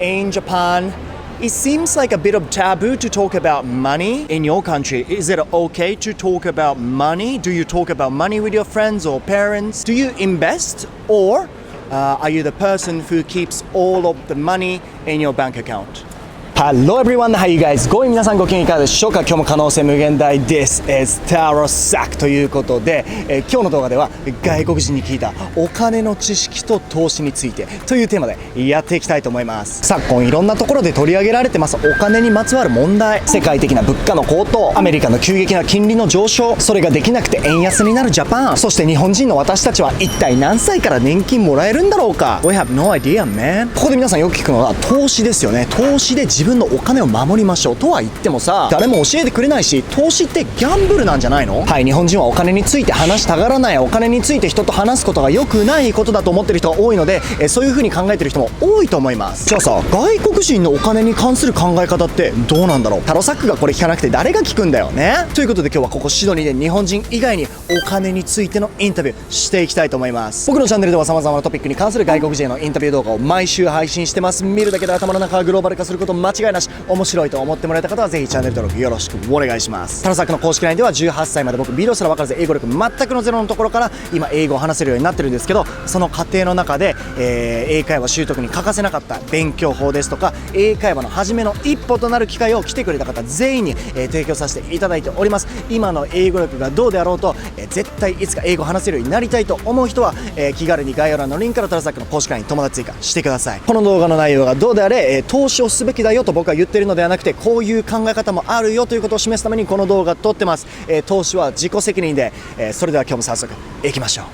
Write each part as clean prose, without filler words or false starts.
In Japan, it seems like a bit of taboo to talk about money in your country. Is it okay to talk about money? Do you talk about money with your friends or parents? Do you invest or are you the person who keeps all of the money in your bank account?Hello everyone, how you guys going? 皆さんご機嫌いかがでしょうか？今日も可能性無限大 This is タロサックということで、今日の動画では外国人に聞いたお金の知識と投資についてというテーマでやっていきたいと思います。昨今いろんなところで取り上げられてますお金にまつわる問題、世界的な物価の高騰、アメリカの急激な金利の上昇、それができなくて円安になるジャパン、そして日本人の私たちは一体何歳から年金もらえるんだろうか？ We have no idea, man. ここで皆さんよく聞くのは投資ですよね。投資で自分のお金を守りましょうとは言ってもさ、誰も教えてくれないし、投資ってギャンブルなんじゃないの？はい、日本人はお金について話したがらない、お金について人と話すことが良くないことだと思ってる人が多いので、そういう風に考えてる人も多いと思います。じゃあさ、外国人のお金に関する考え方ってどうなんだろう？タロサックがこれ聞かなくて誰が聞くんだよね。ということで今日はここシドニーで日本人以外にお金についてのインタビューしていきたいと思います。僕のチャンネルでは様々なトピックに関する外国人へのインタビュー動画を毎週配信してます。見るだけで頭の中がグローバル化すること間違いなし。面白いと思ってもらえた方はぜひチャンネル登録よろしくお願いします。タロサックの公式 LINE では18歳まで僕ビデオすら分からず英語力全くのゼロのところから今英語を話せるようになってるんですけど、その過程の中で、英会話習得に欠かせなかった勉強法ですとか英会話の初めの一歩となる機会を来てくれた方全員に、提供させていただいております。今の英語力がどうであろうと、絶対いつか英語を話せるようになりたいと思う人は、気軽に概要欄のリンクからタロサックの公式 LINE 友達追加してください。この動画の内容がどうであれ、投資をすべきだよと僕は言ってるのではなくて、こういう考え方もあるよということを示すためにこの動画撮ってます。投資は自己責任で、それでは今日も早速いきましょう。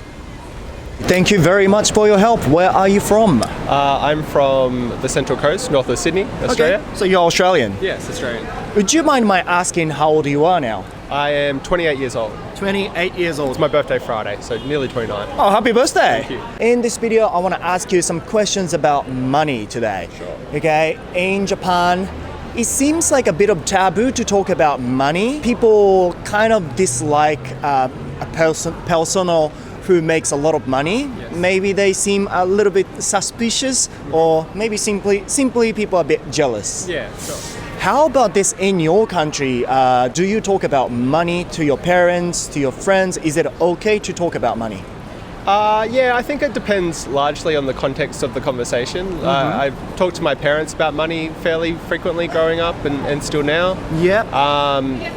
Thank you very much for your help. Where are you from? I'm from the Central Coast, north of Sydney, Australia. Okay. So you're Australian? Yes, Australian. Would you mind my asking how old you are now? I am 28 years old. 28 years old. It's my birthday Friday, so nearly 29. Oh, happy birthday! Thank you. In this video, I want to ask you some questions about money today. Sure. Okay, in Japan, it seems like a bit of taboo to talk about money. People kind of dislike a person who makes a lot of money. Yes. Maybe they seem a little bit suspicious, or maybe simply people are a bit jealous. Yeah, sure. How about this in your country? Do you talk about money to your parents, to your friends? Is it okay to talk about money? Yeah, I think it depends largely on the context of the conversation. I've talked to my parents about money fairly frequently growing up and still now. Yeah.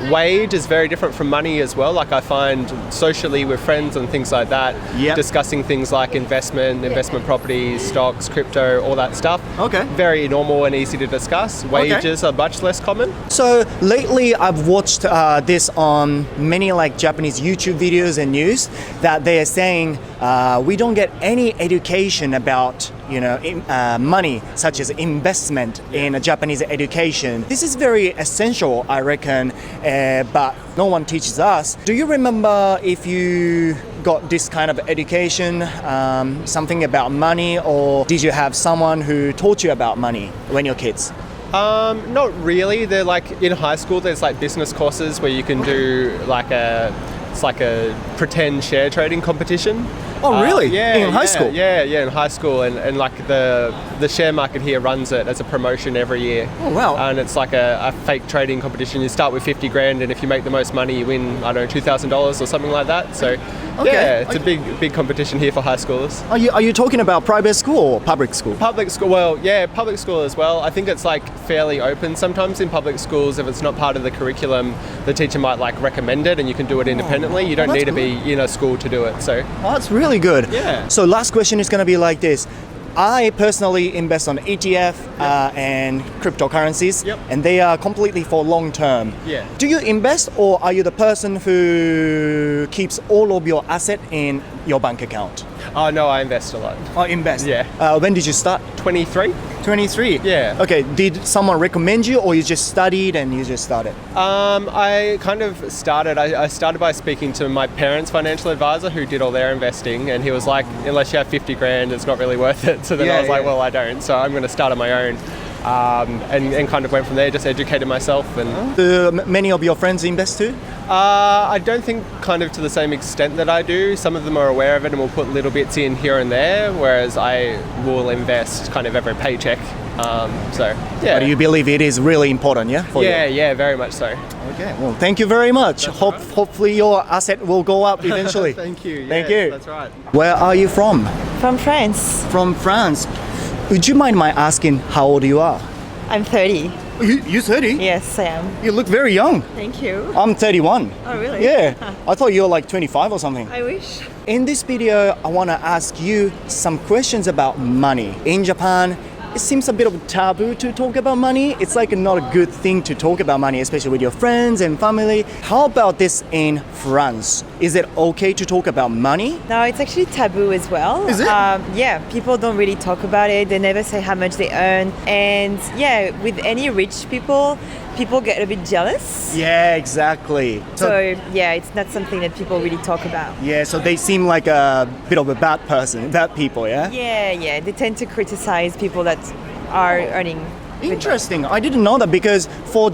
Wage is very different from money as well. Like I find socially with friends and things like that, Yep. discussing things like investment properties, stocks, crypto, all that stuff. Okay. Very normal and easy to discuss. Wages are much less common. So lately, I've watched this on many like Japanese YouTube videos and news that they are saying we don't get any education about money, such as investment in a Japanese education. This is very essential, I reckon, but no one teaches us. Do you remember if you got this kind of education, something about money, or did you have someone who taught you about money when you're kids? Not really. They're like in high school. There's like business courses where you can do it's like a pretend share trading competition. Oh, really? In high school? Yeah, in high school, and like the share market here runs it as a promotion every year. Oh, wow. And it's like a fake trading competition. You start with 50 grand, and if you make the most money, you win, I don't know, $2,000 or something like that. So, yeah, it's a big competition here for high schoolers. Are you talking about private school or public school? Public school, well, yeah, public school as well. I think it's like fairly open. Sometimes in public schools, if it's not part of the curriculum, the teacher might like recommend it and you can do it independently. You don't need to be in a school to do it. So that's really good. Yeah. So last question is going to be like this. I personally invest on ETF and cryptocurrencies, and they are completely for long term. Yeah. Do you invest, or are you the person who keeps all of your asset in your bank account? Oh no, I invest a lot. Oh, invest. Yeah. When did you start? 23. 23? Yeah. Okay, did someone recommend you, or you just studied and you just started? I kind of started, I started by speaking to my parents' financial advisor who did all their investing, and he was like, unless you have 50 grand, it's not really worth it. So then I was like, well, I don't, so I'm going to start on my own. And kind of went from there, just educated myself. And do many of your friends invest too? I don't think kind of to the same extent that I do. Some of them are aware of it and will put little bits in here and there, whereas I will invest kind of every paycheck. So yeah. But you believe it is really important, yeah? For Yeah, you? yeah, very much so. Okay, well, thank you very much. Hopefully your asset will go up eventually. Thank you. Thank Yes, you. That's right. Where are you from? From France. From France. Would you mind my asking how old you are? I'm 30. You're 30? Yes, I am. You look very young. Thank you. I'm 31. Oh, really? Yeah. I thought you were like 25 or something. I wish. In this video, I want to ask you some questions about money. In Japan, it seems a bit of a taboo to talk about money. It's like not a good thing to talk about money, especially with your friends and family. How about this in France? Is it okay to talk about money? No, it's actually taboo as well. Is it? Yeah, people don't really talk about it. They never say how much they earn. And yeah, with any rich people get a bit jealous. Yeah, exactly. So yeah, it's not something that people really talk about. Yeah, so they seem like a bit of a bad people, yeah? Yeah, they tend to criticize people that are earning. Interesting. I didn't know that because from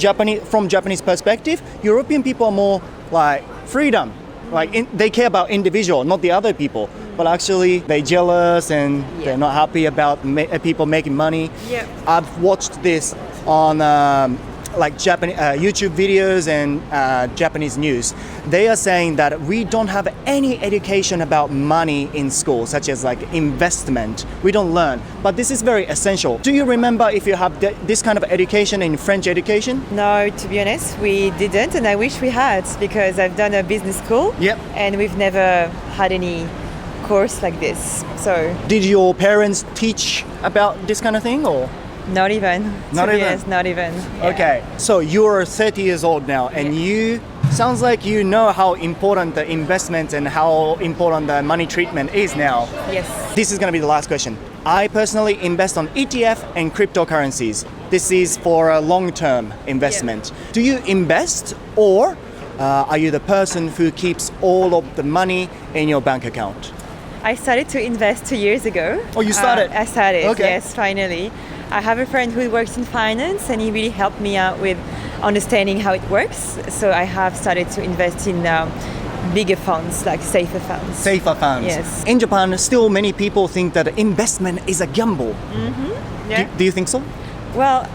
Japanese perspective, European people are more like freedom. Like they care about individual, not the other people. But actually, they're jealous and they're not happy about people making money. Yeah. I've watched this on like Japanese YouTube videos and Japanese news. They are saying that we don't have any education about money in school, such as like investment. We don't learn, but this is very essential. Do you remember if you have this kind of education in French education? No, to be honest, we didn't, and I wish we had because I've done a business school. Yep. And we've never had any course like this. So Did your parents teach about this kind of thing or? not even. Not to be even? honest, not even. Yeah. Okay, so you're 30 years old now and you sounds like you know how important the investment and how important the money treatment is now. Yes. This is going to be the last question. I personally invest on ETF and cryptocurrencies. This is for a long-term investment. Yeah. Do you invest or are you the person who keeps all of the money in your bank account? I started to invest 2 years ago. Oh, you started? I started, Okay. yes, finally. I have a friend who works in finance and he really helped me out with understanding how it works. So I have started to invest in bigger funds, like safer funds. Safer funds. Yes. In Japan, still many people think that investment is a gamble. Yeah. Do you think so? Well,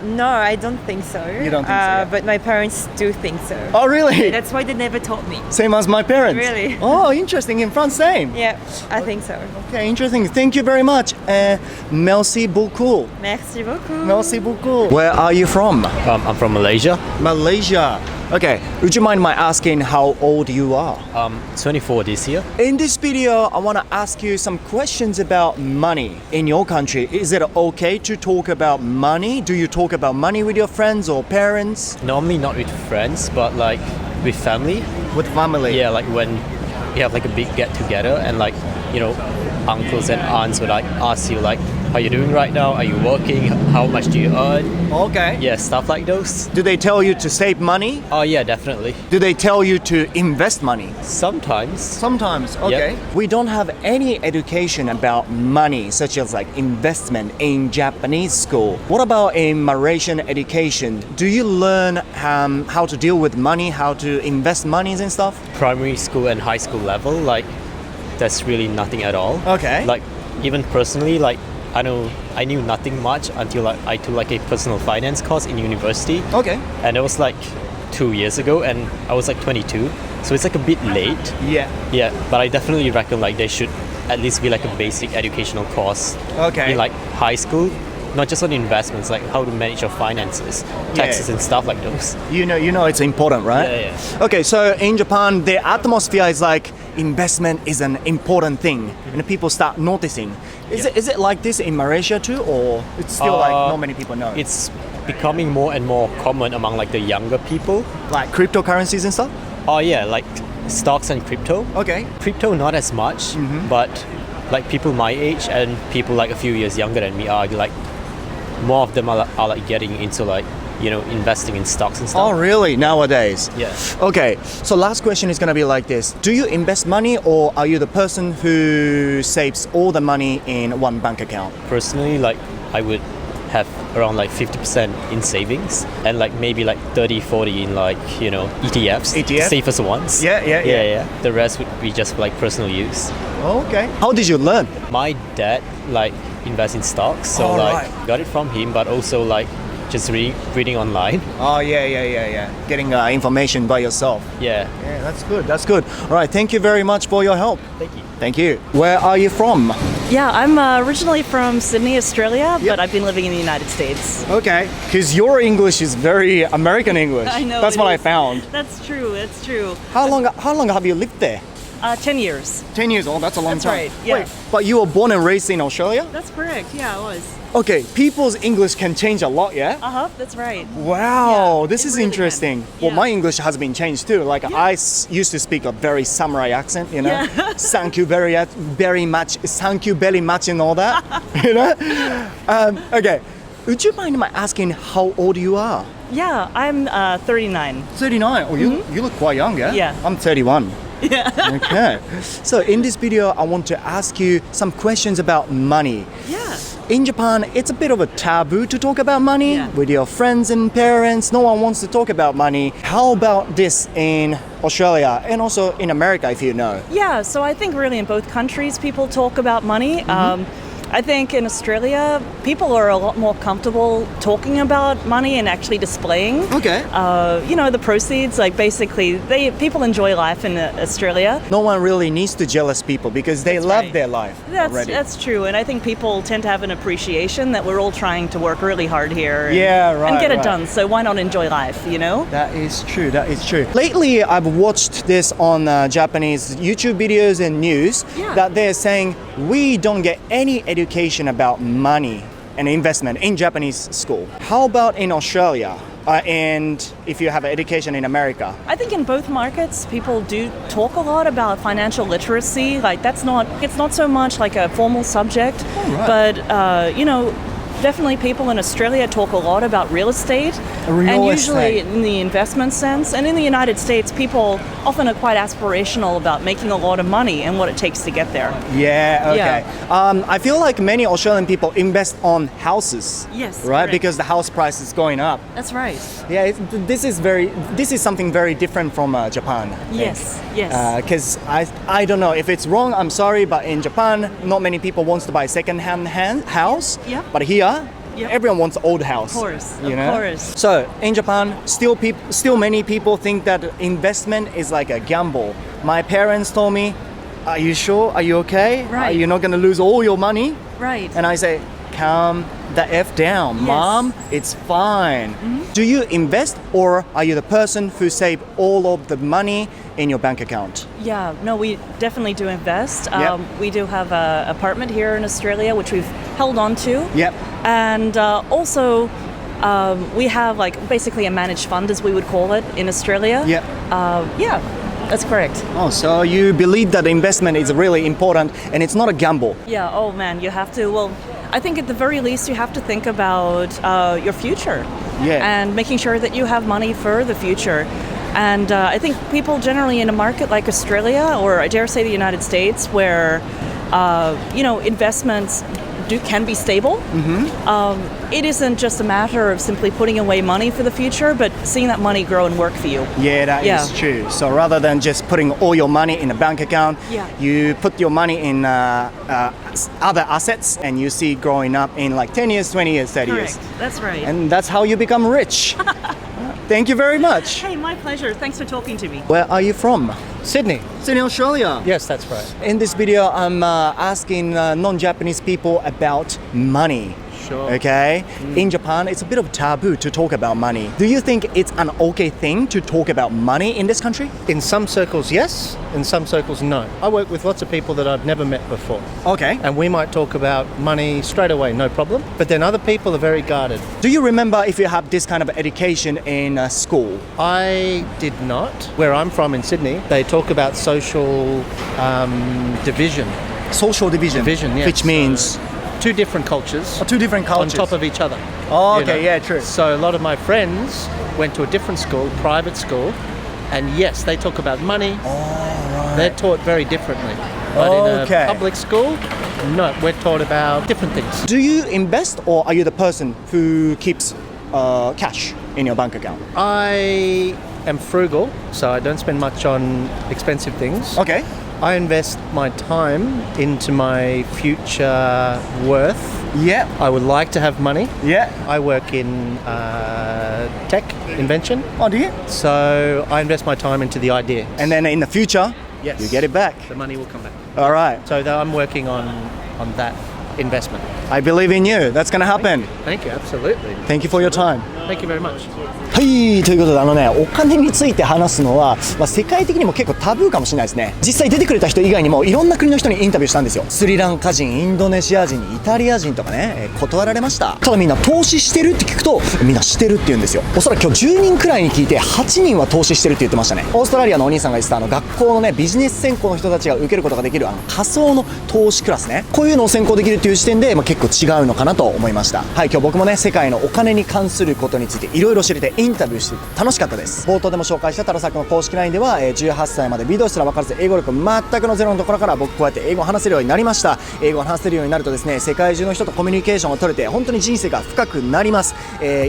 no, I don't think so. You don't think so, yeah. But my parents do think so. Oh, really? That's why they never taught me. Same as my parents. Really? Oh, interesting. In France, same. Yeah, I think so. Okay, interesting. Thank you very much. Merci beaucoup. Merci beaucoup. Merci beaucoup. Where are you from? I'm from Malaysia. Malaysia. Okay, would you mind my asking how old you are? 24 this year. In this video, I want to ask you some questions about money. In your country, is it okay to talk about money? Do you talk about money with your friends or parents? Normally not with friends, but like with family. With family? Yeah, like when you have like a big get together and like, you know, uncles and aunts would like ask you like, how you doing right now? Are you working? How much do you earn? Okay. Yeah, stuff like those. Do they tell you to save money? Oh yeah, definitely. Do they tell you to invest money? Sometimes. Sometimes, okay. Yep. We don't have any education about money, such as like investment in Japanese school. What about in Malaysian education? Do you learn how to deal with money, how to invest monies and stuff? Primary school and high school level, like that's really nothing at all. Okay. Like even personally, like I knew nothing much until like I took like a personal finance course in university. Okay. And it was like 2 years ago and I was like 22, so it's like a bit late. Yeah. Yeah, but I definitely reckon like there should at least be like a basic educational course Okay. in like high school, not just on investments, like how to manage your finances, taxes and stuff like those. You know it's important, right? Yeah. Okay, so in Japan, the atmosphere is like investment is an important thing, and people start noticing. Is it like this in Malaysia too, or it's still like not many people know? It's becoming more and more common among like the younger people. like cryptocurrencies and stuff. Oh yeah, like stocks and crypto. Okay. Crypto not as much, but like people my age and people like a few years younger than me are like more of them are like getting into like, you know, investing in stocks and stuff. Oh, really? Nowadays? Yeah. Okay, so last question is going to be like this. Do you invest money or are you the person who saves all the money in one bank account? Personally, like I would have around like 50% in savings and like maybe like 30-40 in like, you know, ETFs. ETF? Safest ones. Yeah. The rest would be just like personal use. Okay. How did you learn? My dad, like, invest in stocks. So got it from him, but also like just reading online. Oh, yeah. Getting information by yourself. Yeah. Yeah, that's good. That's good. All right, thank you very much for your help. Thank you. Thank you. Where are you from? Yeah, I'm originally from Sydney, Australia, but I've been living in the United States. Okay, because your English is very American English. I know. That's it what I is. found. That's true. It's true. How long have you lived there? 10 years. 10 years old. That's a long That's time. right, yeah. Wait, but you were born and raised in Australia? That's correct. Yeah, I was. Okay, people's English can change a lot, yeah? That's right. Wow, Yeah, this it is really interesting. can. Well, Yeah. my English has been changed too. Like used to speak a very samurai accent, you know. Yeah. Thank you very much, thank you very much, and all that. You know. Okay, would you mind my asking how old you are? Yeah, I'm 39. 39. Oh, you look quite young, yeah? Yeah. I'm 31. Yeah. Okay. So in this video, I want to ask you some questions about money. Yeah. In Japan, it's a bit of a taboo to talk about money Yeah. with your friends and parents. No one wants to talk about money. How about this in Australia and also in America, if you know? Yeah, so I think really in both countries people talk about money. I think in Australia people are a lot more comfortable talking about money and actually displaying. Okay. The proceeds. Like basically, people enjoy life in Australia. No one really needs to jealous people because they love right. their life already. That's true, and I think people tend to have an appreciation that we're all trying to work really hard here. Yeah, and get it right. done. So why not enjoy life? You know. That is true. That is true. Lately, I've watched this on Japanese YouTube videos and news Yeah. that they're saying we don't get any education about money and investment in Japanese school. How about in Australia? And if you have education in America? I think in both markets, people do talk a lot about financial literacy. Like it's not so much like a formal subject, but definitely people in Australia talk a lot about real estate, and usually in the investment sense. And in the United States, people often are quite aspirational about making a lot of money and what it takes to get there. Yeah, okay. I feel like many Australian people invest on houses. Yes, right? correct. Because the house price is going up. That's right. Yeah, this is something very different from Japan. Yes. Because I don't know if it's wrong. I'm sorry, but in Japan, not many people wants to buy second-hand house. Yep. But here, Yep. everyone wants old house. Of course, you of know? course. So in Japan, still many people think that investment is like a gamble. My parents told me, "Are you sure? Are you okay? Right. Are you not going to lose all your money?" Right. And I say, calm the F down, Yes. Mom, it's fine. Do you invest or are you the person who save all of the money in your bank account? Yeah, no, we definitely do invest. Yep. We do have an apartment here in Australia, which we've held on to. Yep. And also, we have like basically a managed fund, as we would call it in Australia. Yep. Yeah, that's correct. Oh, so you believe that investment is really important and it's not a gamble. Yeah, oh man, you have to. Well, I think at the very least you have to think about your future. Yeah. And making sure that you have money for the future. And I think people generally in a market like Australia, or I dare say the United States, where investments can be stable. It isn't just a matter of simply putting away money for the future, but seeing that money grow and work for you. Yeah, that is true. So rather than just putting all your money in a bank account, you put your money in other assets and you see growing up in like 10 years, 20 years, 30 years. Correct. That's right. And that's how you become rich. Thank you very much. Hey, my pleasure. Thanks for talking to me. Where are you from? Sydney. Sydney, Australia. Yes, that's right. In this video, I'm asking non-Japanese people about money. Sure. Okay? In Japan, it's a bit of taboo to talk about money. Do you think it's an okay thing to talk about money in this country? In some circles, yes. In some circles, no. I work with lots of people that I've never met before. Okay. And we might talk about money straight away, no problem. But then other people are very guarded. Do you remember if you have this kind of education in school? I did not. Where I'm from in Sydney, they talk about social division. Social division. Division, yes. Which means? Two different cultures. Two different cultures. On top of each other. Oh, you okay, know. yeah, true. So a lot of my friends went to a different school, private school, and yes, they talk about money. Oh, right. They're taught very differently. But in a public school, no, we're taught about different things. Do you invest or are you the person who keeps cash in your bank account? I am frugal, so I don't spend much on expensive things. Okay. I invest my time into my future worth. Yeah. I would like to have money. Yeah. I work in tech invention. Oh, do you? So I invest my time into the idea. And then in the future, Yes. you get it back. The money will come back. All right. So I'm working on that investment. I believe in you. That's gonna happen. Thank you. Absolutely. Thank you for your time. Thank you very much. はい、ということでお金について話すのは、世界的にも結構タブーかもしれないですね。実際出てくれた人以外にもいろんな国の人にインタビューしたんですよ。スリランカ人、インドネシア人、イタリア人とかね、断られました。ただみんな投資してるって聞くとみんなしてるって言うんですよ。おそらく今日10人くらいに聞いて8人は投資してるって言ってましたね。オーストラリアのお兄さんが言ってた学校のねビジネス専攻の人たちが受けることができる仮想の投資クラスね、こういうのを専攻できるっていう視点で、結構違うのかなと思いました。はい、今日僕もね世界のお金に関することについていろいろ知れてインタビューして楽しかったです。冒頭でも紹介したタロサックの公式 LINE では18歳までビデオすら分からず英語力全くのゼロのところから僕こうやって英語を話せるようになりました。英語を話せるようになるとですね、世界中の人とコミュニケーションが取れて本当に人生が深くなります。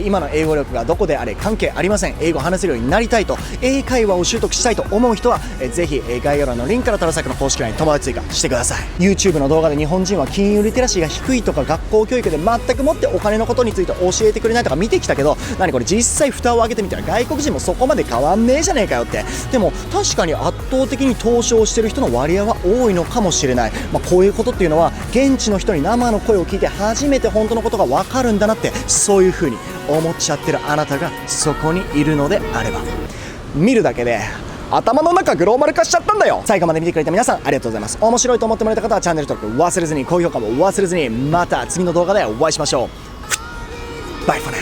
今の英語力がどこであれ関係ありません。英語を話せるようになりたいと、英会話を習得したいと思う人はぜひ概要欄のリンクからタロサックの公式 LINE 友達追加してください。 YouTube の動画で日本人は金融リテラシーが低いとか学校教育で全くもってお金のことについて教えてくれないとか見てきたけど、何これ実際蓋を開けてみたら外国人もそこまで変わんねえじゃねえかよって。でも確かに圧倒的に投資をしてる人の割合は多いのかもしれない。こういうことっていうのは現地の人に生の声を聞いて初めて本当のことが分かるんだなって、そういう風に思っちゃってるあなたがそこにいるのであれば、見るだけで頭の中グローバル化しちゃったんだよ。最後まで見てくれた皆さんありがとうございます。面白いと思ってもらえた方はチャンネル登録忘れずに、高評価も忘れずに、また次の動画でお会いしましょう。バイフォーナウ。